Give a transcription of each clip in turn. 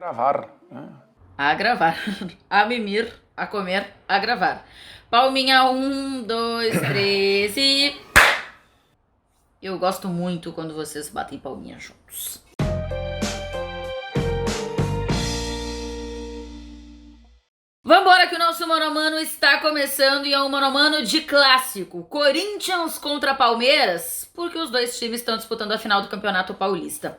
Gravar, né? A gravar. A mimir, a comer, a gravar. Palminha, 1, 2, 3 e. Eu gosto muito quando vocês batem palminha juntos. Vambora que o nosso Mano a Mano está começando e é um Mano a Mano de clássico. Corinthians contra Palmeiras, porque os dois times estão disputando a final do Campeonato Paulista.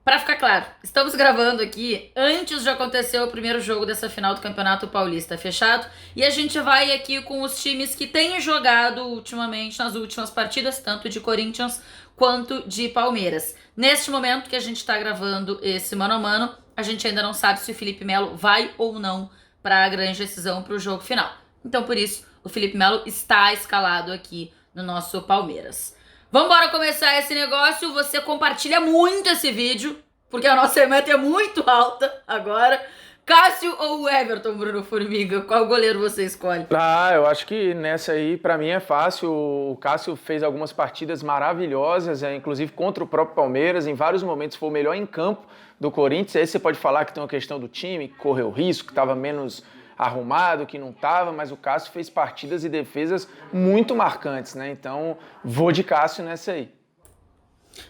Pra ficar claro, estamos gravando aqui antes de acontecer o primeiro jogo dessa final do Campeonato Paulista fechado. E a gente vai aqui com os times que têm jogado ultimamente, nas últimas partidas, tanto de Corinthians quanto de Palmeiras. Neste momento que a gente tá gravando esse Mano a Mano, a gente ainda não sabe se o Felipe Melo vai ou não para a grande decisão para o jogo final. Então, por isso, o Felipe Melo está escalado aqui no nosso Palmeiras. Vambora começar esse negócio. Você compartilha muito esse vídeo, porque a nossa meta é muito alta agora. Cássio ou Everton, Bruno Formiga? Qual goleiro você escolhe? Eu acho que nessa aí, pra mim, é fácil. O Cássio fez algumas partidas maravilhosas, inclusive contra o próprio Palmeiras. Em vários momentos foi o melhor em campo do Corinthians. Aí você pode falar que tem uma questão do time, que correu risco, que estava menos arrumado, que não estava, mas o Cássio fez partidas e defesas muito marcantes, né? Então, vou de Cássio nessa aí.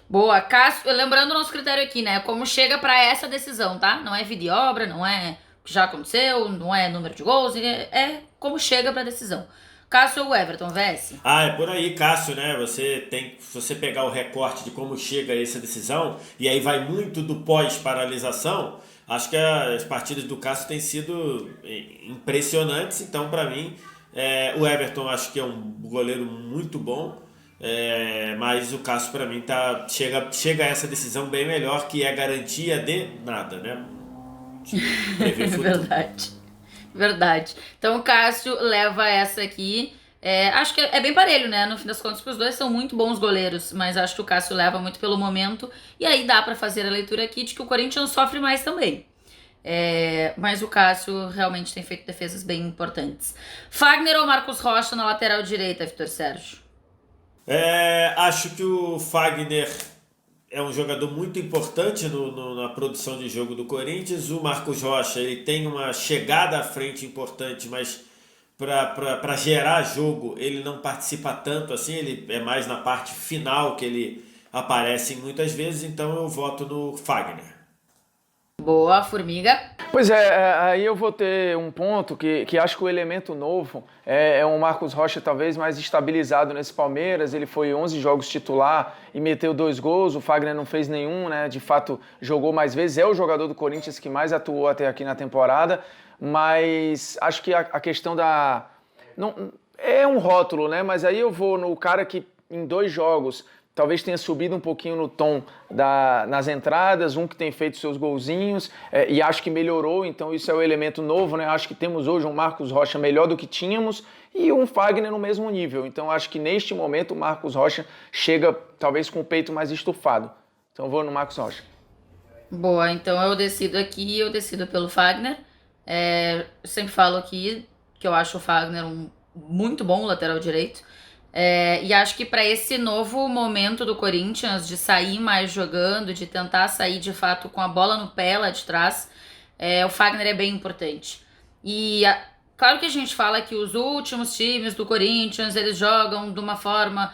Boa, Cássio, lembrando o nosso critério aqui, né? Como chega pra essa decisão, tá? Não é vida e obra, não é o que já aconteceu, não é número de gols, é como chega pra decisão. Cássio ou Everton, VS? É por aí, Cássio, né? Se você pegar o recorte de como chega essa decisão, e aí vai muito do pós-paralisação, acho que as partidas do Cássio têm sido impressionantes, então para mim, o Everton acho que é um goleiro muito bom, mas o Cássio para mim chega a essa decisão bem melhor, que é garantia de nada, né? Prever o futuro. Verdade. Verdade. Então o Cássio leva essa aqui. Acho que é bem parelho, né? No fim das contas, os dois são muito bons goleiros, mas acho que o Cássio leva muito pelo momento. E aí dá pra fazer a leitura aqui de que o Corinthians sofre mais também. Mas o Cássio realmente tem feito defesas bem importantes. Fagner ou Marcos Rocha na lateral direita, Vitor Sérgio? Acho que o Fagner é um jogador muito importante na produção de jogo do Corinthians. O Marcos Rocha ele tem uma chegada à frente importante, mas para gerar jogo ele não participa tanto assim. Ele é mais na parte final que ele aparece muitas vezes, então eu voto no Fagner. Boa, Formiga. Pois é, aí eu vou ter um ponto que acho que o elemento novo é um Marcos Rocha talvez mais estabilizado nesse Palmeiras. Ele foi 11 jogos titular e meteu 2 gols, o Fagner não fez nenhum, né? De fato, jogou mais vezes, é o jogador do Corinthians que mais atuou até aqui na temporada, mas acho que a questão não, é um rótulo, né? Mas aí eu vou no cara que em 2 jogos talvez tenha subido um pouquinho no tom nas entradas, um que tem feito seus golzinhos, e acho que melhorou, então isso é o elemento novo, né? Acho que temos hoje um Marcos Rocha melhor do que tínhamos e um Fagner no mesmo nível. Então acho que neste momento o Marcos Rocha chega talvez com o peito mais estufado. Então eu vou no Marcos Rocha. Boa, então eu decido aqui, eu decido pelo Fagner. Eu sempre falo aqui que eu acho o Fagner um muito bom lateral direito. E acho que para esse novo momento do Corinthians, de sair mais jogando, de tentar sair de fato com a bola no pé lá de trás, o Fagner é bem importante. Claro que a gente fala que os últimos times do Corinthians, eles jogam de uma forma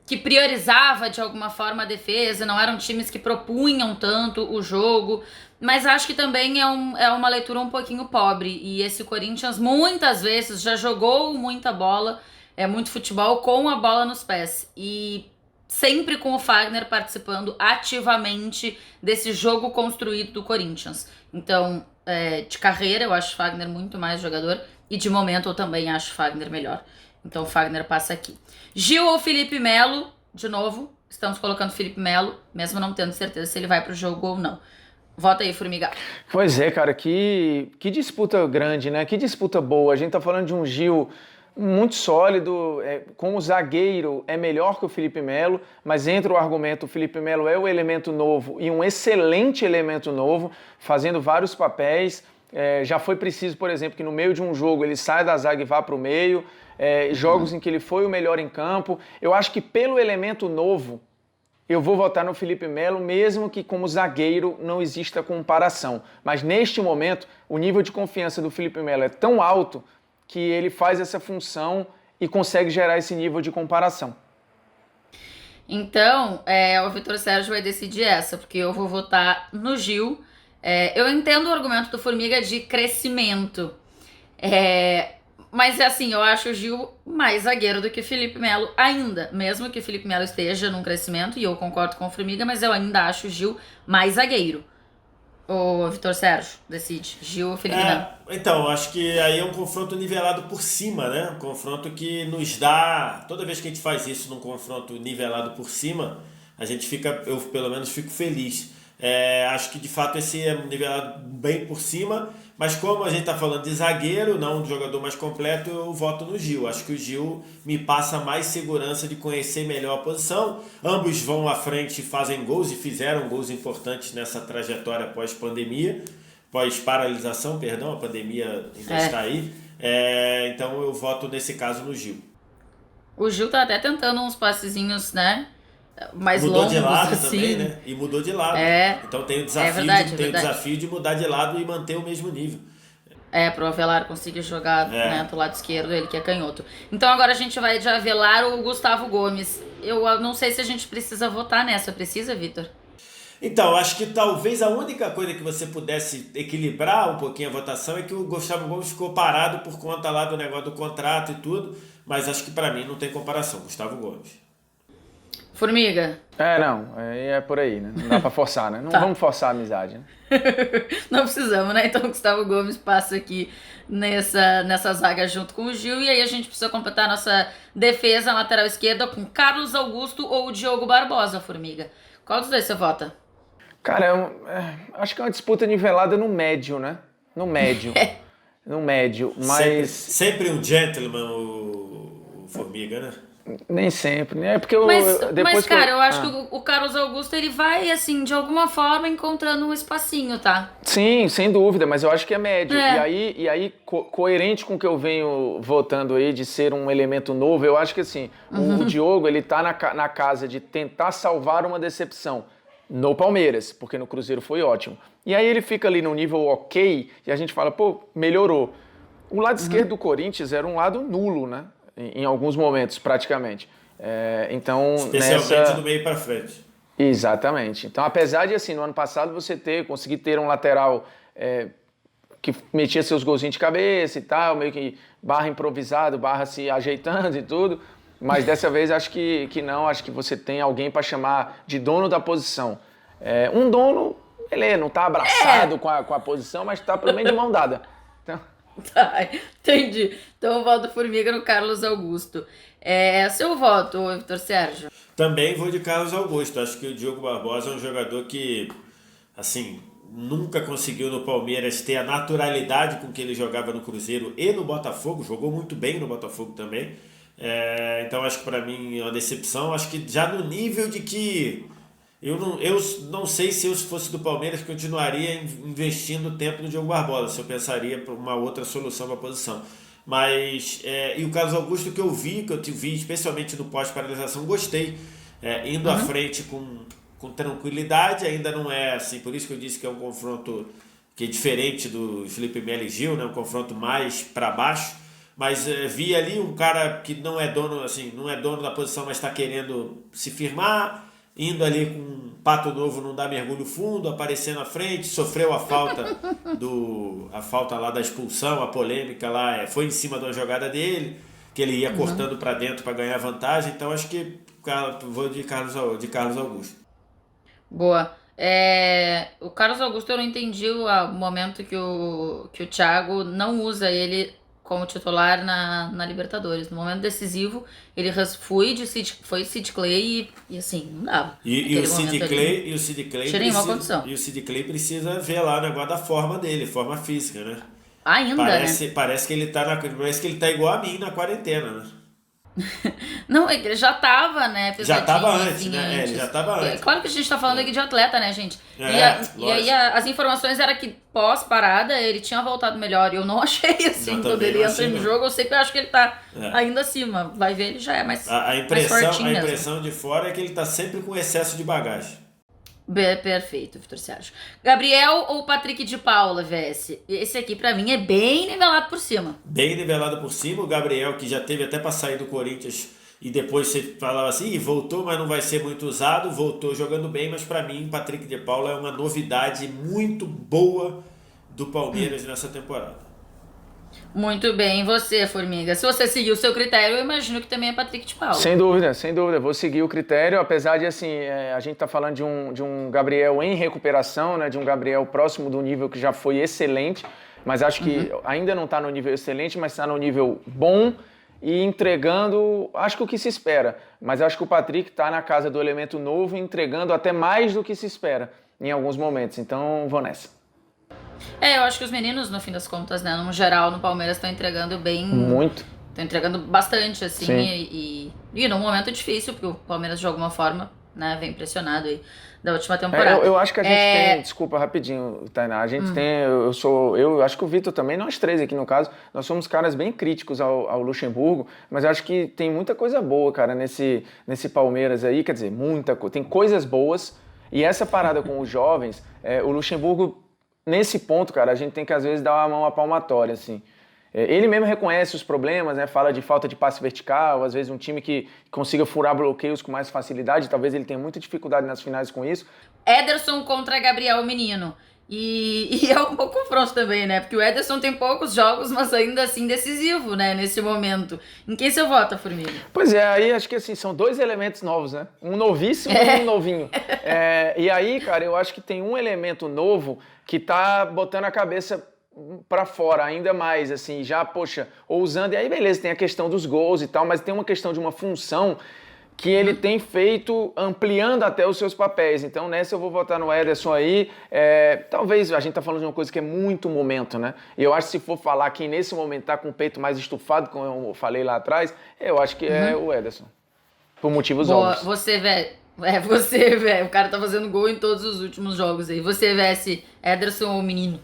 que priorizava de alguma forma a defesa, não eram times que propunham tanto o jogo, mas acho que também é uma leitura um pouquinho pobre, e esse Corinthians muitas vezes já jogou muita bola, muito futebol com a bola nos pés, e sempre com o Fagner participando ativamente desse jogo construído do Corinthians. Então, de carreira eu acho o Fagner muito mais jogador, e de momento eu também acho o Fagner melhor. Então o Fagner passa aqui. Gil ou Felipe Melo? De novo, estamos colocando Felipe Melo, mesmo não tendo certeza se ele vai pro jogo ou não. Vota aí, Formiga. Pois é, cara, que disputa grande, né? Que disputa boa. A gente tá falando de um Gil muito sólido, como zagueiro é melhor que o Felipe Melo, mas entra o argumento, o Felipe Melo é o elemento novo e um excelente elemento novo, fazendo vários papéis. Já foi preciso, por exemplo, que no meio de um jogo ele saia da zaga e vá para o meio, jogos em que ele foi o melhor em campo. Eu acho que pelo elemento novo, eu vou votar no Felipe Melo, mesmo que como zagueiro não exista comparação. Mas neste momento, o nível de confiança do Felipe Melo é tão alto que ele faz essa função e consegue gerar esse nível de comparação. Então, o Vitor Sérgio vai decidir essa, porque eu vou votar no Gil. Eu entendo o argumento do Formiga de crescimento. Mas assim, eu acho o Gil mais zagueiro do que o Felipe Melo ainda. Mesmo que o Felipe Melo esteja num crescimento, e eu concordo com o Formiga, mas eu ainda acho o Gil mais zagueiro. O Vitor Sérgio decide. Gil ou Felipe Melo? Então, acho que aí é um confronto nivelado por cima, né? Um confronto que nos dá... Toda vez que a gente faz isso num confronto nivelado por cima, a gente fica... Eu, pelo menos, fico feliz. Acho que, de fato, esse é nivelado bem por cima, mas como a gente está falando de zagueiro, não de jogador mais completo, eu voto no Gil. Acho que o Gil me passa mais segurança de conhecer melhor a posição. Ambos vão à frente e fazem gols, e fizeram gols importantes nessa trajetória pós-pandemia, pós-paralisação, perdão, a pandemia ainda está aí. Então eu voto nesse caso no Gil. O Gil tá até tentando uns passezinhos, né? Mais mudou longos, de lado assim. também, né? E mudou de lado. Então tem o desafio, o desafio de mudar de lado e manter o mesmo nível. Pro Avelar conseguir jogar né, do lado esquerdo, ele que é canhoto. Então agora a gente vai de Avelar o Gustavo Gomes. Eu não sei se a gente precisa votar nessa. Precisa, Vitor? Então, acho que talvez a única coisa que você pudesse equilibrar um pouquinho a votação é que o Gustavo Gomes ficou parado por conta lá do negócio do contrato e tudo, mas acho que pra mim não tem comparação, Gustavo Gomes. Formiga? Não, é por aí, né? Não dá pra forçar, né? Não vamos forçar a amizade, né? Não precisamos, né? Então o Gustavo Gomes passa aqui nessa zaga junto com o Gil, e aí a gente precisa completar a nossa defesa lateral esquerda com Carlos Augusto ou o Diogo Barbosa, Formiga. Qual dos dois você vota? Cara, acho que é uma disputa nivelada no médio, né? No médio. No médio, mas... Sempre um gentleman, o Formiga, né? Nem sempre, né? Porque eu acho que o Carlos Augusto, ele vai, assim, de alguma forma, encontrando um espacinho, tá? Sim, sem dúvida, mas eu acho que é médio. E aí coerente com o que eu venho votando aí, de ser um elemento novo, eu acho que, assim, o Diogo, ele tá na casa de tentar salvar uma decepção no Palmeiras, porque no Cruzeiro foi ótimo. E aí ele fica ali no nível ok, e a gente fala, pô, melhorou. O lado esquerdo do Corinthians era um lado nulo, né? Em alguns momentos, praticamente. Especialmente do meio para frente. Exatamente. Então, apesar de, assim, no ano passado você conseguir ter um lateral que metia seus golzinhos de cabeça e tal, meio que barra improvisado, barra se ajeitando e tudo, mas dessa vez acho que não, acho que você tem alguém para chamar de dono da posição. Um dono, ele não está abraçado com a posição, mas está pelo menos de mão dada. Então... Tá, entendi. Então eu voto Formiga no Carlos Augusto. Seu voto, Vitor Sérgio? Também vou de Carlos Augusto. Acho que o Diogo Barbosa é um jogador que, assim, nunca conseguiu no Palmeiras ter a naturalidade com que ele jogava no Cruzeiro e no Botafogo. Jogou muito bem no Botafogo também. Então acho que pra mim é uma decepção. Acho que já no nível de que... Eu não sei se eu fosse do Palmeiras continuaria investindo tempo no Diogo Barbosa, se eu pensaria para uma outra solução para a posição. Mas, e o Carlos Augusto que eu vi especialmente no pós-paralisação, gostei. Indo à frente com tranquilidade, ainda não é assim, por isso que eu disse que é um confronto que é diferente do Felipe Melo e Gil, né? Um confronto mais para baixo. Mas vi ali um cara que não é dono da posição, mas está querendo se firmar, indo ali com um pato novo, não dá mergulho fundo, aparecendo à frente, sofreu a falta lá da expulsão, a polêmica lá, foi em cima de uma jogada dele, que ele ia cortando para dentro para ganhar vantagem, então acho que vou de Carlos Augusto. Boa. O Carlos Augusto, eu não entendi o momento que o Thiago não usa ele como titular na Libertadores. No momento decisivo, ele foi Sid Clay e assim, não dava. E o Sid Clay precisa ver lá o negócio da forma dele, forma física, né? Ainda, parece que ele tá igual a mim na quarentena, né? Não, ele já tava, né, Já tava pesadinho, antes, assim, né? É, ele antes. já tava antes. Claro que a gente tá falando aqui de atleta, né, gente? E aí Lógico. as informações eram que pós-parada ele tinha voltado melhor. E eu não achei assim, Eu quando também ele não entra achei, no não. jogo, eu sempre acho que ele tá É. ainda acima. Vai ver, ele já é mais, A mais fortinho a mesmo. impressão de fora é que ele tá sempre com excesso de bagagem. Perfeito, Vitor Sérgio. Gabriel ou Patrick de Paula, VS? Esse aqui pra mim é bem nivelado por cima. Bem nivelado por cima. O Gabriel, que já teve até para sair do Corinthians e depois você falava assim, voltou, mas não vai ser muito usado. Voltou jogando bem, mas para mim, Patrick de Paula é uma novidade muito boa do Palmeiras nessa temporada. Muito bem, e você, Formiga? Se você seguir o seu critério, eu imagino que também é Patrick de Paula. Sem dúvida, sem dúvida. Vou seguir o critério, apesar de, assim, a gente tá falando de um Gabriel em recuperação, né? De um Gabriel próximo do nível que já foi excelente, mas acho que ainda não está no nível excelente, mas está no nível bom e entregando, acho que o que se espera. Mas acho que o Patrick está na casa do elemento novo, entregando até mais do que se espera em alguns momentos. Então, vou nessa. Eu acho que os meninos, no fim das contas, né, no geral, no Palmeiras estão entregando bem. Muito. Estão entregando bastante, assim, Sim. e num momento difícil, porque o Palmeiras, de alguma forma, né, vem pressionado aí da última temporada. Eu acho que a gente tem, desculpa, rapidinho, Tainá, a gente tem, eu acho que o Vitor também, nós três aqui no caso, nós somos caras bem críticos ao Luxemburgo, mas eu acho que tem muita coisa boa, cara, nesse Palmeiras aí, quer dizer, muita coisa, tem coisas boas, e essa parada com os jovens, o Luxemburgo, nesse ponto, cara, a gente tem que às vezes dar uma mão à palmatória, assim. Ele mesmo reconhece os problemas, né? Fala de falta de passe vertical, às vezes um time que consiga furar bloqueios com mais facilidade, talvez ele tenha muita dificuldade nas finais com isso. Ederson contra Gabriel Menino. E é um pouco confronto também, né? Porque o Ederson tem poucos jogos, mas ainda assim decisivo, né? Nesse momento. Em quem você vota, Formiga? Pois é, aí acho que assim, são dois elementos novos, né? Um novíssimo e um novinho. E aí, cara, eu acho que tem um elemento novo que tá botando a cabeça pra fora ainda mais, assim, já, poxa, ousando, e aí beleza, tem a questão dos gols e tal, mas tem uma questão de uma função que ele tem feito ampliando até os seus papéis. Então nessa eu vou votar no Ederson aí. Talvez a gente tá falando de uma coisa que é muito momento, né? E eu acho que se for falar quem nesse momento tá com o peito mais estufado, como eu falei lá atrás, eu acho que é o Ederson. Por motivos óbvios. Você, velho. O cara tá fazendo gol em todos os últimos jogos aí. Você, VS, Ederson ou Menino?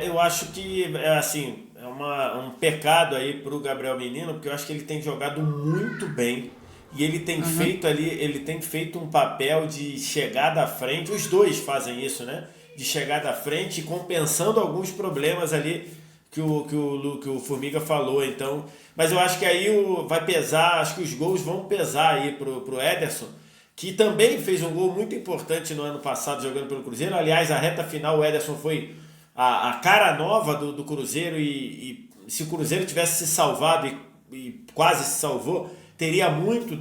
Eu acho que assim, um pecado aí pro Gabriel Menino, porque eu acho que ele tem jogado muito bem e ele tem feito um papel de chegada à frente, os dois fazem isso, né? De chegada à frente, compensando alguns problemas ali que o Formiga falou, então, mas eu acho que aí vai pesar, acho que os gols vão pesar aí pro Ederson, que também fez um gol muito importante no ano passado jogando pelo Cruzeiro. Aliás, a reta final o Ederson foi a cara nova do Cruzeiro e se o Cruzeiro tivesse se salvado e quase se salvou, teria muito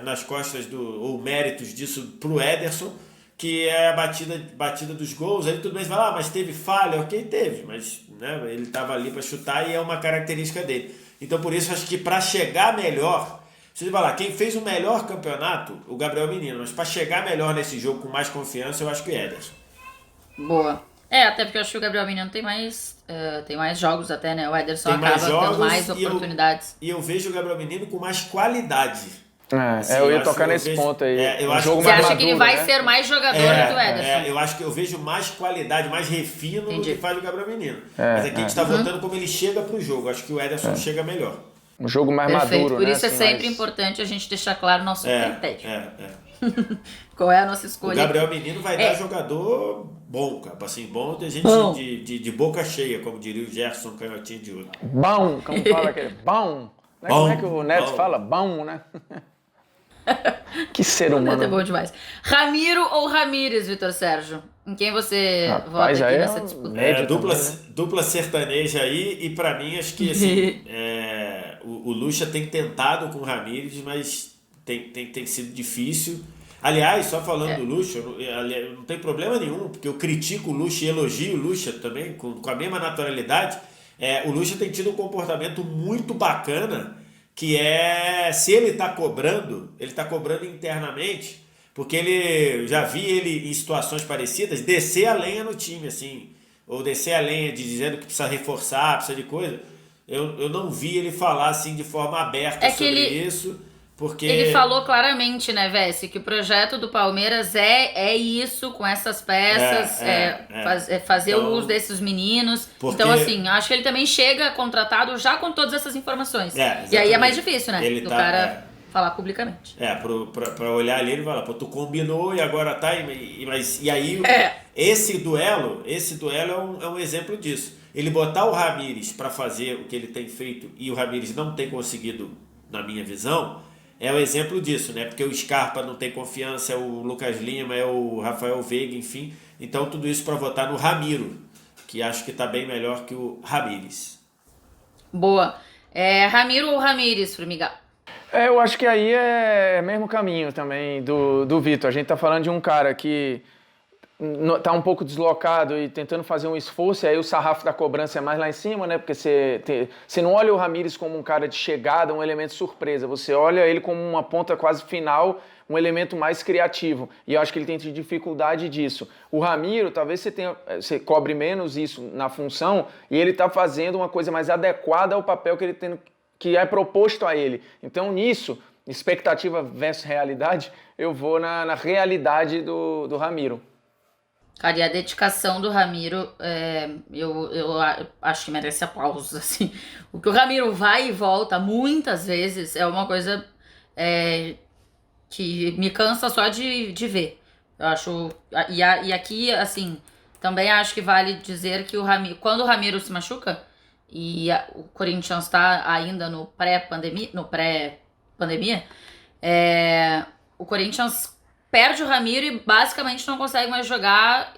nas costas ou méritos disso pro Ederson, que é a batida dos gols. Aí tudo bem, você fala, mas teve falha, ok, teve, mas né, ele estava ali para chutar e é uma característica dele. Então por isso acho que para chegar melhor, você vai lá, quem fez o melhor campeonato, o Gabriel Menino, mas para chegar melhor nesse jogo com mais confiança, eu acho que o Ederson. Boa. Até porque eu acho que o Gabriel Menino tem mais jogos até, né? O Ederson Tem mais acaba tendo jogos mais oportunidades. E eu vejo o Gabriel Menino com mais qualidade. Eu ia tocar nesse ponto aí. Você acha que ele vai ser mais jogador do que o Ederson? Eu acho que eu vejo mais qualidade, mais refino do que faz o Gabriel Menino. Mas aqui a gente está votando como ele chega pro jogo. Acho que o Ederson chega melhor. Um jogo mais maduro, Por né? isso é sempre importante a gente deixar claro o nosso critério. Qual é a nossa escolha? O Gabriel Menino vai dar jogador bom, cara. Assim, bom de gente de boca cheia, como diria o Gerson Canhotinho de Ouro. Bom, como fala aquele bom. Como é que o Neto fala? Bom, né? Que ser humano. É bom demais. Ramiro ou Ramírez, Vitor Sérgio? Em quem você vota aqui nessa disputa? Dupla sertaneja aí, e pra mim acho que assim, o Lucha tem tentado com o Ramírez, mas tem sido difícil. Aliás, só falando do Lucha, não tem problema nenhum, porque eu critico o Lucha e elogio o Lucha também, com a mesma naturalidade. O Lucha tem tido um comportamento muito bacana, que se ele está cobrando internamente, porque já vi ele em situações parecidas, descer a lenha no time, assim, ou descer a lenha dizendo que precisa reforçar, precisa de coisa. eu não vi ele falar assim de forma aberta É que sobre ele, isso, porque... ele falou claramente, né, Vessi, que o projeto do Palmeiras é isso, com essas peças, fazer o uso Então, desses meninos. Então, porque... assim, acho que ele também chega contratado já com todas essas informações. E aí é mais Exatamente. difícil, né, Ele do tá... cara falar publicamente. Pra olhar ali, ele fala, pô, tu combinou e agora tá, e aí É. esse duelo é um exemplo disso. Ele botar o Ramires para fazer o que ele tem feito e o Ramires não tem conseguido, na minha visão, é um exemplo disso, né? Porque o Scarpa não tem confiança, é o Lucas Lima, é o Rafael Veiga, enfim. Então tudo isso para votar no Ramiro, que acho que tá bem melhor que o Ramires. Boa. Ramiro ou Ramires, Formiga? Eu acho que aí é mesmo caminho também do Vitor. A gente tá falando de um cara que tá um pouco deslocado e tentando fazer um esforço, e aí o sarrafo da cobrança é mais lá em cima, né? Porque você não olha o Ramires como um cara de chegada, um elemento surpresa. Você olha ele como uma ponta quase final, um elemento mais criativo. E eu acho que ele tem dificuldade disso. O Ramiro, talvez você cobre menos isso na função, e ele tá fazendo uma coisa mais adequada ao papel que ele tem, que é proposto a ele. Então, nisso, expectativa versus realidade, eu vou na realidade do Ramiro. Cara, e a dedicação do Ramiro, eu acho que merece aplausos, assim. O que o Ramiro vai e volta muitas vezes é uma coisa que me cansa só de ver. Eu acho... E aqui, assim, também acho que vale dizer que quando o Ramiro se machuca, e o Corinthians está ainda no pré-pandemia, o Corinthians perde o Ramiro e basicamente não consegue mais jogar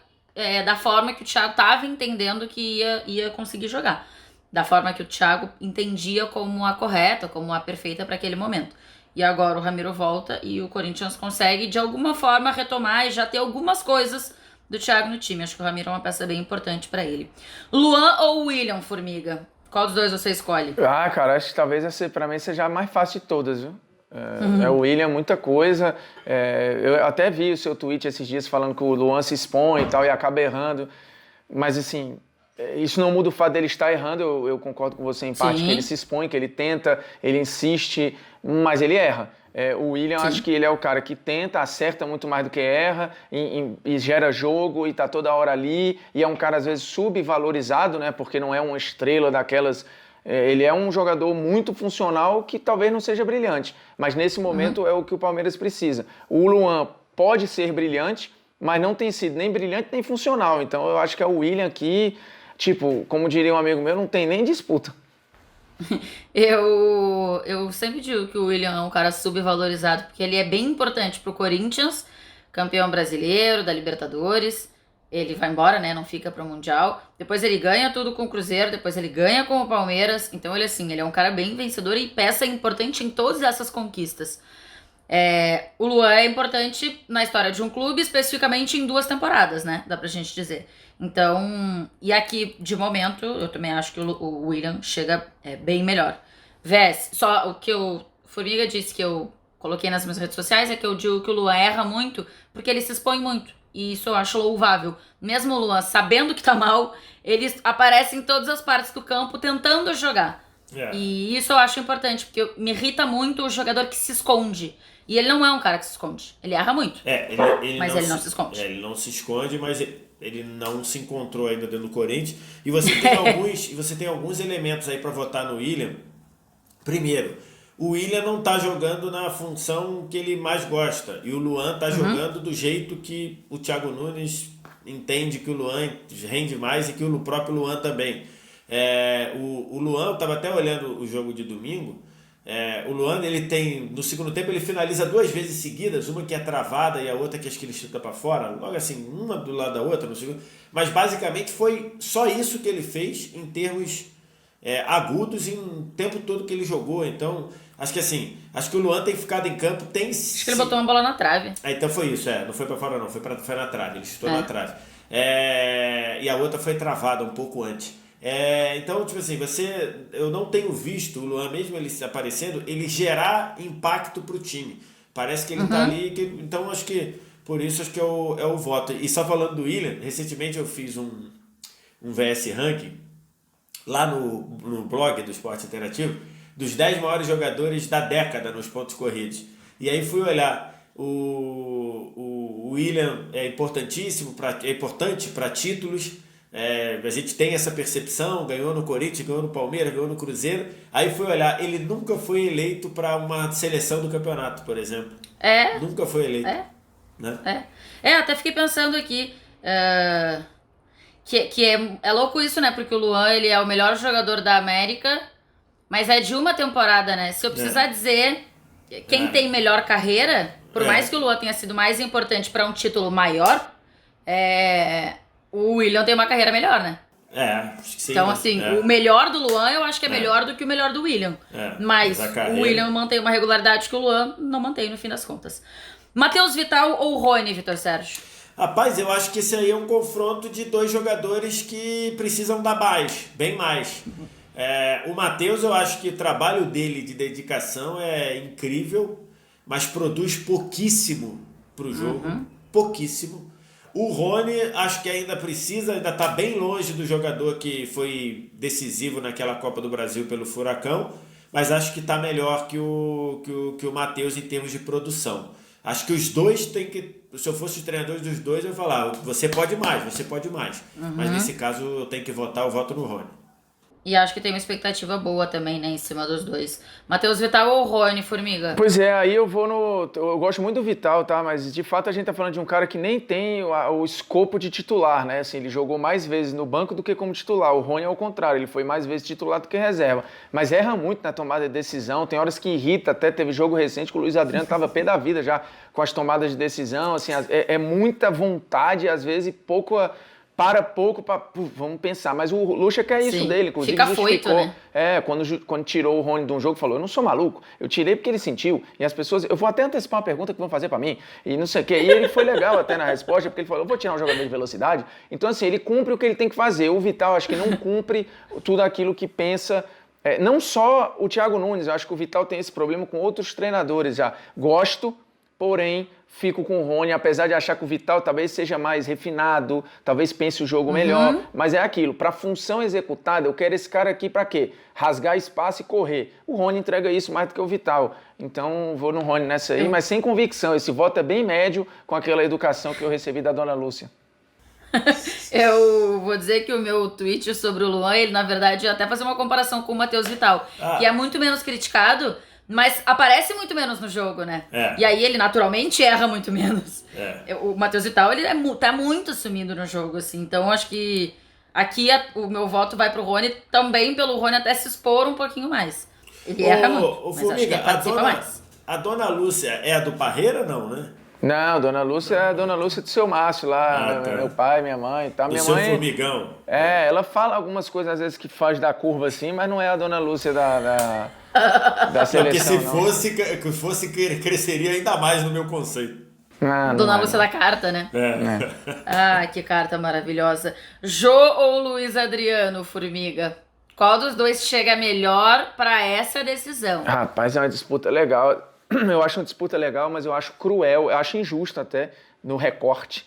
da forma que o Thiago estava entendendo que ia conseguir jogar. Da forma que o Thiago entendia como a correta, como a perfeita para aquele momento. E agora o Ramiro volta e o Corinthians consegue, de alguma forma, retomar e já ter algumas coisas do Thiago no time. Acho que o Ramiro é uma peça bem importante para ele. Luan ou William, Formiga? Qual dos dois você escolhe? Ah, cara, acho que talvez essa pra mim seja a mais fácil de todas, viu? O William, muita coisa. Eu até vi o seu tweet esses dias falando que o Luan se expõe e tal e acaba errando. Mas, assim, isso não muda o fato dele estar errando. Eu concordo com você em parte, Sim. que ele se expõe, que ele tenta, ele insiste, mas ele erra. O William, Sim. acho que ele é o cara que tenta, acerta muito mais do que erra e gera jogo e tá toda hora ali. E é um cara, às vezes, subvalorizado, né? Porque não é uma estrela daquelas... Ele é um jogador muito funcional que talvez não seja brilhante, mas nesse momento é o que o Palmeiras precisa. O Luan pode ser brilhante, mas não tem sido nem brilhante nem funcional. Então eu acho que é o William aqui, tipo, como diria um amigo meu, não tem nem disputa. Eu sempre digo que o William é um cara subvalorizado, porque ele é bem importante pro Corinthians, campeão brasileiro, da Libertadores. Ele vai embora, né? Não fica pro Mundial. Depois ele ganha tudo com o Cruzeiro, depois ele ganha com o Palmeiras. Então ele é um cara bem vencedor e peça importante em todas essas conquistas. O Luan é importante na história de um clube, especificamente em 2 temporadas, né? Dá pra gente dizer. Então, e aqui, de momento, eu também acho que o William chega bem melhor. Vés, só o que o Formiga disse que eu coloquei nas minhas redes sociais é que eu digo que o Luan erra muito porque ele se expõe muito. E isso eu acho louvável. Mesmo o Luan sabendo que tá mal, ele aparece em todas as partes do campo tentando jogar. E isso eu acho importante, porque me irrita muito o jogador que se esconde. E ele não é um cara que se esconde. Ele erra muito. Mas ele não se esconde. Ele não se esconde, mas ele não se encontrou ainda dentro do Corinthians. E você tem alguns elementos aí para votar no William. Primeiro, o William não tá jogando na função que ele mais gosta. E o Luan tá jogando do jeito que o Thiago Nunes entende que o Luan rende mais e que o próprio Luan também. O Luan, eu tava até olhando o jogo de domingo. O Luan, ele tem, no segundo tempo, ele finaliza 2 vezes seguidas, uma que é travada e a outra que acho que ele chuta para fora, logo assim, uma do lado da outra, no segundo. Mas basicamente foi só isso que ele fez em termos agudos em o tempo todo que ele jogou. Então, acho que o Luan tem ficado em campo, Acho que ele botou uma bola na trave. Então foi isso, não foi para fora não, foi na trave, ele chutou na trave. E a outra foi travada um pouco antes. Então, tipo assim, eu não tenho visto o Luan, mesmo ele aparecendo, ele gerar impacto pro time. Parece que ele tá ali, então acho que por isso acho que é o voto. E só falando do William, recentemente eu fiz um VS Ranking lá no blog do Esporte Interativo, dos 10 maiores jogadores da década nos pontos corridos. E aí fui olhar, o William é importantíssimo, é importante para títulos, a gente tem essa percepção, ganhou no Corinthians, ganhou no Palmeiras, ganhou no Cruzeiro. Aí fui olhar, ele nunca foi eleito para uma seleção do campeonato, por exemplo. Nunca foi eleito. Né? Até fiquei pensando aqui, que é louco isso, né? Porque o Luan, ele é o melhor jogador da América, mas é de uma temporada, né? Se eu precisar dizer quem tem melhor carreira, por mais que o Luan tenha sido mais importante para um título maior, o William tem uma carreira melhor, né? Acho que sim. Então, assim, o melhor do Luan eu acho que é melhor do que o melhor do William. Mas o William mantém uma regularidade que o Luan não mantém, no fim das contas. Matheus Vital ou Rony, Vitor Sérgio? Rapaz, eu acho que esse aí é um confronto de dois jogadores que precisam dar mais, bem mais. O Matheus, eu acho que o trabalho dele de dedicação é incrível, mas produz pouquíssimo pro jogo. Pouquíssimo. O Rony, acho que ainda está bem longe do jogador que foi decisivo naquela Copa do Brasil pelo Furacão, mas acho que está melhor que o Matheus em termos de produção. Acho que os dois têm que... Se eu fosse o treinador dos dois, eu ia falar, você pode mais, você pode mais. Mas nesse caso, eu tenho que votar, eu voto no Rony. E acho que tem uma expectativa boa também, né, em cima dos dois. Matheus Vital ou Rony, Formiga? Pois aí eu vou no... Eu gosto muito do Vital, tá? Mas de fato a gente tá falando de um cara que nem tem o escopo de titular, né? Assim, ele jogou mais vezes no banco do que como titular. O Rony é o contrário, ele foi mais vezes titular do que reserva. Mas erra muito na tomada de decisão, tem horas que irrita, até teve jogo recente que o Luiz Adriano tava pé da vida já com as tomadas de decisão, assim, é muita vontade, às vezes, e pouco... Vamos pensar, mas o Lucha quer isso dele, inclusive fica afoito, né? Quando tirou o Rony de um jogo, falou, eu não sou maluco, eu tirei porque ele sentiu, e as pessoas, eu vou até antecipar uma pergunta que vão fazer pra mim, e não sei o quê, e ele foi legal até na resposta, porque ele falou, eu vou tirar um jogador de velocidade, então assim, ele cumpre o que ele tem que fazer, o Vital acho que não cumpre tudo aquilo que pensa, não só o Thiago Nunes, eu acho que o Vital tem esse problema com outros treinadores já, gosto, porém, fico com o Rony, apesar de achar que o Vital talvez seja mais refinado, talvez pense o jogo melhor, mas é aquilo, para função executada, eu quero esse cara aqui para quê? Rasgar espaço e correr. O Rony entrega isso mais do que o Vital, então vou no Rony nessa aí, mas sem convicção, esse voto é bem médio com aquela educação que eu recebi da Dona Lúcia. Eu vou dizer que o meu tweet sobre o Luan, ele na verdade ia até fazer uma comparação com o Matheus Vital, que é muito menos criticado, mas aparece muito menos no jogo, né? E aí ele naturalmente erra muito menos. O Matheus Vital, ele tá muito sumido no jogo, assim. Então acho que aqui o meu voto vai pro Rony, também pelo Rony até se expor um pouquinho mais. Ele erra muito, mas Formiga, acho que ele participa mais. A Dona Lúcia é a do Parreira, não, né? Não, Dona Lúcia é a Dona Lúcia do seu Márcio lá, meu pai, minha mãe e tal. Minha seu mãe, formigão. Ela fala algumas coisas às vezes que faz da curva assim, mas não é a Dona Lúcia da seleção, porque se fosse, cresceria ainda mais no meu conceito. Dona Lúcia da carta, né? Que carta maravilhosa. Jô ou Luiz Adriano, Formiga? Qual dos dois chega melhor pra essa decisão? Rapaz, é uma disputa legal. Eu acho uma disputa legal, mas eu acho cruel, eu acho injusto até no recorte.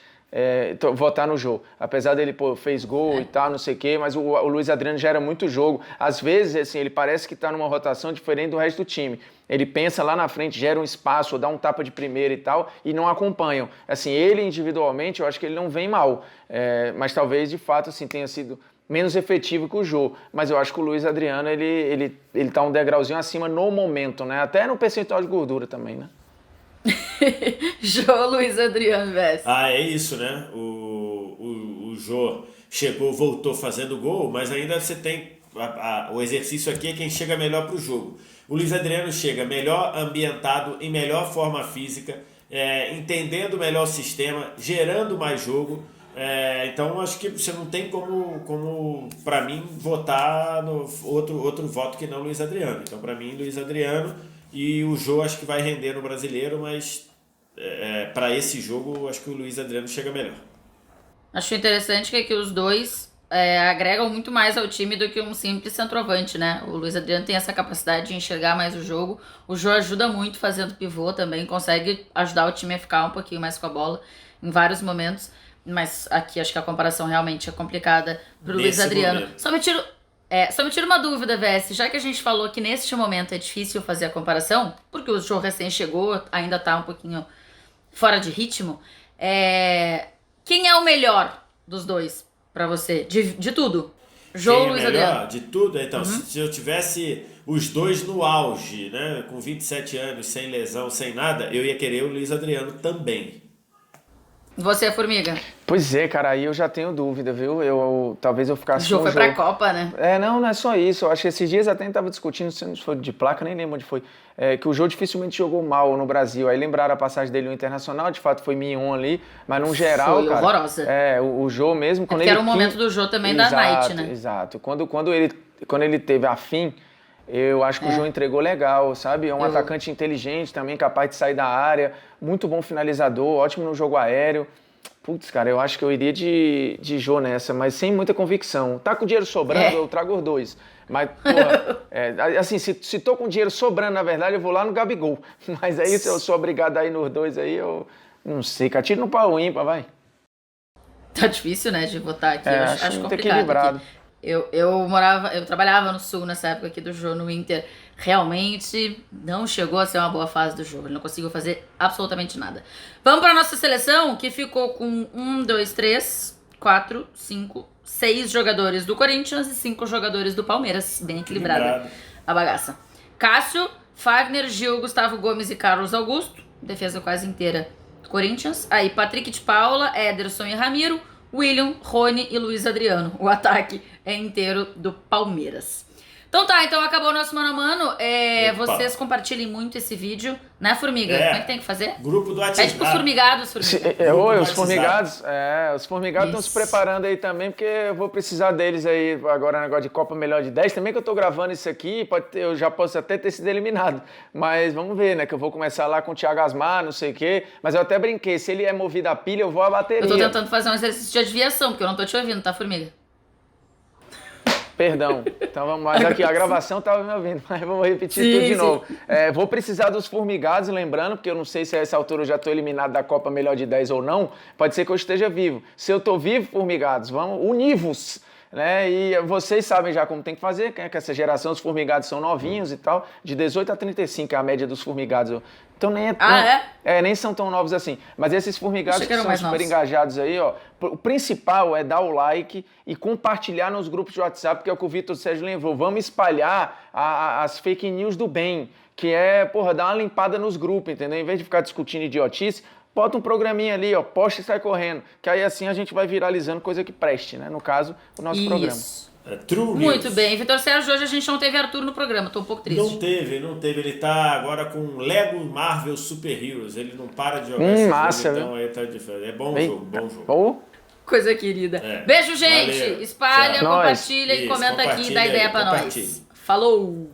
Votar no Jô. Apesar dele, fez gol e tal, não sei o quê, mas o Luiz Adriano gera muito jogo. Às vezes, assim, ele parece que tá numa rotação diferente do resto do time. Ele pensa lá na frente, gera um espaço, ou dá um tapa de primeira e tal, e não acompanham. Assim, ele individualmente, eu acho que ele não vem mal. Mas talvez, de fato, assim, tenha sido menos efetivo que o Jô, mas eu acho que o Luiz Adriano, ele tá um degrauzinho acima no momento, né? Até no percentual de gordura também, né? Jô, Luiz Adriano, Vess. É isso, né? O Jô voltou fazendo gol, mas ainda você tem... o exercício aqui é quem chega melhor pro jogo. O Luiz Adriano chega melhor ambientado, em melhor forma física, entendendo melhor o sistema, gerando mais jogo. Então acho que você não tem como para mim votar no outro voto que não Luiz Adriano. Então para mim Luiz Adriano, e o Jô acho que vai render no Brasileiro, mas para esse jogo acho que o Luiz Adriano chega melhor. Acho interessante que os dois agregam muito mais ao time do que um simples centroavante, né? O Luiz Adriano tem essa capacidade de enxergar mais o jogo. O Jô ajuda muito fazendo pivô também, consegue ajudar o time a ficar um pouquinho mais com a bola em vários momentos. Mas aqui acho que a comparação realmente é complicada pro Luiz Adriano. Só me tiro Só me tira uma dúvida, VS, já que a gente falou que neste momento é difícil fazer a comparação, porque o Jô recém chegou, ainda tá um pouquinho fora de ritmo, quem é o melhor dos dois pra você? De tudo? Jô ou Luiz Adriano? De tudo? Então, se eu tivesse os dois no auge, né, com 27 anos, sem lesão, sem nada, eu ia querer o Luiz Adriano também. Você, Formiga? Pois é, cara, aí eu já tenho dúvida, viu? Talvez eu ficasse O Jô com foi pra Copa, né? Não é só isso. Eu acho que esses dias até estava discutindo, se não foi de placa, nem lembro onde foi, que o Jô dificilmente jogou mal no Brasil. Aí lembraram a passagem dele no Internacional, de fato foi 1 ali, mas no geral, foi cara... horrorosa. O Jô mesmo... Quando era o momento do Jô também da Night, né? Exato. Quando ele teve a fim, eu acho que o Jô entregou legal, sabe? É um atacante inteligente também, capaz de sair da área, muito bom finalizador, ótimo no jogo aéreo. Putz, cara, eu acho que eu iria de Jô nessa, mas sem muita convicção. Tá com dinheiro sobrando, eu trago os dois. Mas, porra, assim, se tô com dinheiro sobrando, na verdade, eu vou lá no Gabigol. Mas aí, se eu sou obrigado a ir nos dois aí, eu não sei, cara. Tira no pau ímpar, vai. Tá difícil, né, de votar aqui. Eu acho muito complicado. equilibrado. Aqui. Eu trabalhava no Sul nessa época aqui do Jô, no Inter. Realmente não chegou a ser uma boa fase do jogo. Ele não conseguiu fazer absolutamente nada. Vamos para nossa seleção, que ficou com 1, 2, 3, 4, 5, 6 jogadores do Corinthians e 5 jogadores do Palmeiras. Bem equilibrada a bagaça. Cássio, Fagner, Gil, Gustavo Gomes e Carlos Augusto. Defesa quase inteira Corinthians. Aí Patrick de Paula, Ederson e Ramiro. William, Rony e Luiz Adriano. O ataque é inteiro do Palmeiras. Então acabou o nosso Mano a Mano. Vocês compartilhem muito esse vídeo, né, Formiga? Como é que tem que fazer? Grupo do WhatsApp. Pede pros formigados, Formiga. Os formigados estão se preparando aí também, porque eu vou precisar deles aí agora, negócio de Copa Melhor de 10. Também que eu tô gravando isso aqui, eu já posso até ter sido eliminado. Mas vamos ver, né, que eu vou começar lá com o Thiago Asmar, não sei o quê. Mas eu até brinquei, se ele é movido a pilha, eu vou à bateria. Eu tô tentando fazer um exercício de adivinhação, porque eu não tô te ouvindo, tá, Formiga? Perdão. Então vamos mais aqui. A gravação estava me ouvindo, mas vamos repetir tudo de novo. Vou precisar dos formigados, lembrando, porque eu não sei se a essa altura eu já estou eliminado da Copa Melhor de 10 ou não. Pode ser que eu esteja vivo. Se eu estou vivo, formigados, vamos univos. Né? E vocês sabem já como tem que fazer, que essa geração dos formigados são novinhos e tal, de 18 a 35 é a média dos formigados. Então nem nem são tão novos assim. Mas esses formigados que são super engajados aí, ó, o principal é dar o like e compartilhar nos grupos de WhatsApp, que é o que o Vitor Sérgio lembrou. Vamos espalhar as fake news do bem, que dar uma limpada nos grupos, entendeu? Em vez de ficar discutindo idiotice, bota um programinha ali, ó, posta e sai correndo. Que aí assim a gente vai viralizando coisa que preste, né? No caso, o nosso programa. True Muito News. Bem. Vitor Sérgio, hoje a gente não teve Arthur no programa, tô um pouco triste. Não teve. Ele tá agora com Lego Marvel Super Heroes. Ele não para de jogar esse massa, jogo, então aí tá diferente. É bom jogo. Coisa querida. Beijo, gente. Valeu. Espalha, Tchau. compartilha e comenta aqui, dá ideia pra nós. Falou!